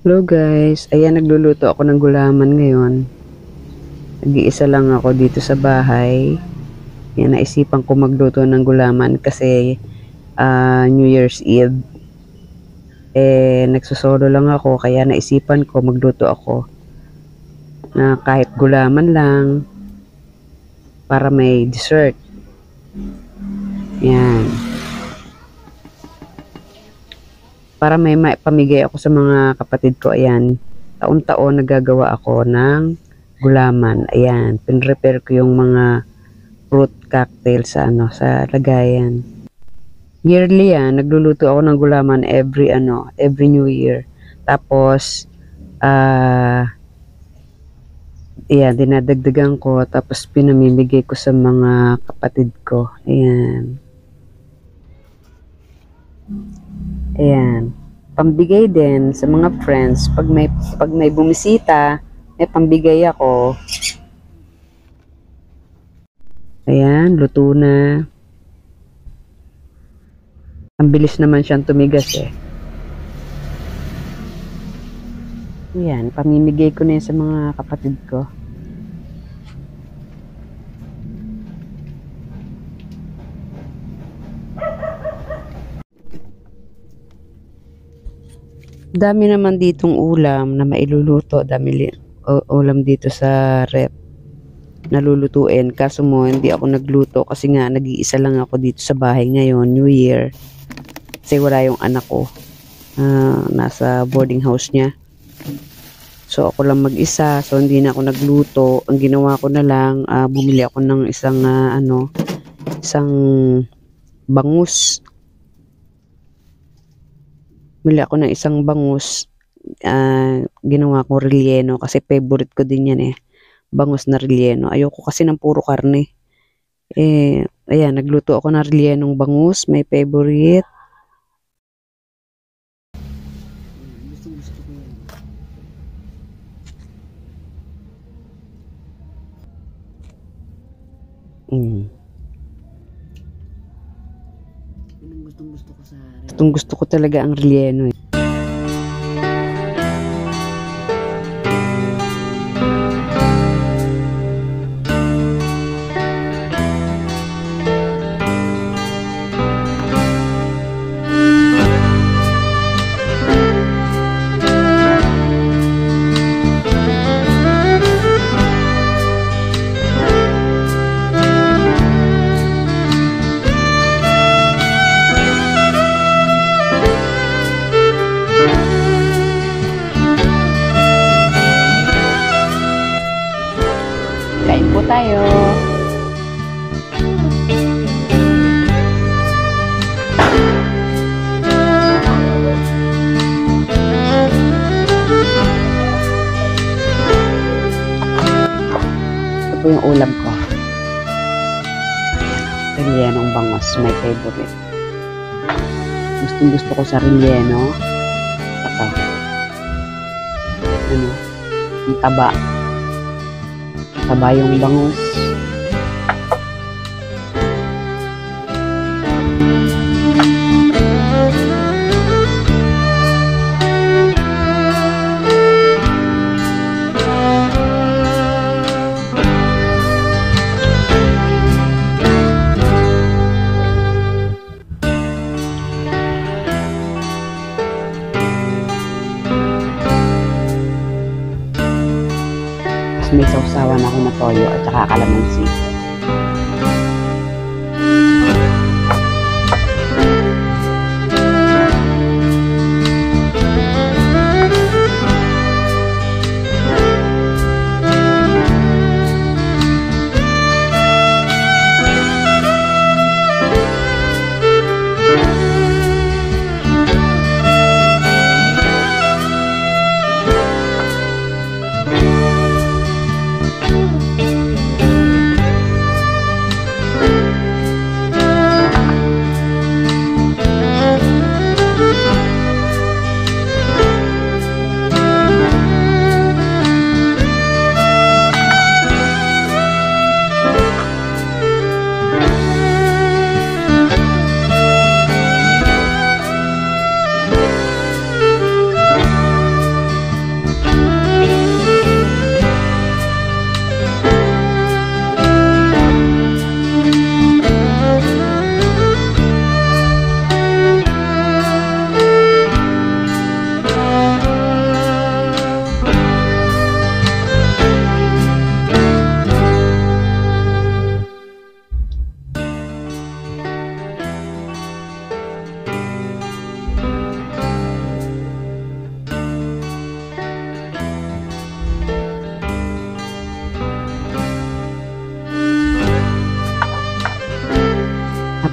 Hello guys, ayan nagluluto ako ng gulaman ngayon. Nag-iisa lang ako dito sa bahay. Yan, naisipan ko magluto ng gulaman kasi New Year's Eve. Nagsusolo lang ako kaya naisipan ko magluto ako na kahit gulaman lang para may dessert. Yan. Para may pamigay ako sa mga kapatid ko. Ayan, taon-taon nagagawa ako ng gulaman. Ayan, pinrepare ko yung mga fruit cocktail sa lagayan. Yearly yan, nagluluto ako ng gulaman every New Year. Tapos ayan, dinadagdagan ko tapos pinamimigay ko sa mga kapatid ko. Ayan. Ayan, pambigay din sa mga friends. Pag may bumisita, may pambigay ako. Ayan, luto na. Ang bilis naman siyang tumigas eh. Ayan, pamimigay ko na yan sa mga kapatid ko. Dami naman ditong ulam na mailuluto. Dami ulam dito sa rep na lulutuin. Kaso mo, hindi ako nagluto kasi nga nag-iisa lang ako dito sa bahay ngayon, New Year. Kasi wala yung anak ko. Nasa boarding house niya. So ako lang mag-isa. So hindi na ako nagluto. Ang ginawa ko na lang, bumili ako ng isang bangus. Bili ako ng isang bangus. Ginawa ko relleno kasi favorite ko din yan eh. Bangus na relleno. Ayoko kasi ng puro karne. Ayan, nagluto ako ng rellenong bangus. May favorite. Gusto ko yan. Gusto ko talaga ang relleno eh. Kain po tayo. Ito po yung ulam ko. Rellenong bangus, my favorite. Gusto ko sa relleno. Ito. Ang taba. Taba yung bangus. May sausawan ako na toyo at saka kalamansi.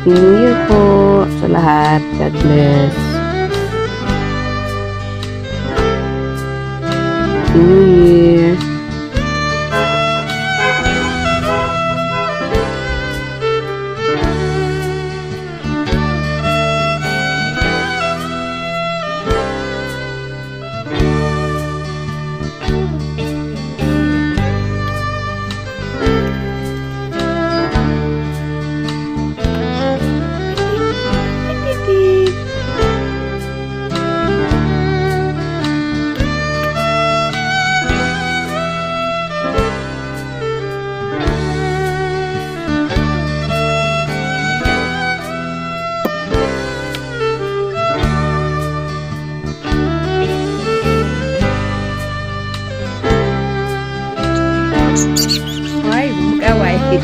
Happy New Year po sa lahat. God bless. Happy New Year. Ay, mag-away.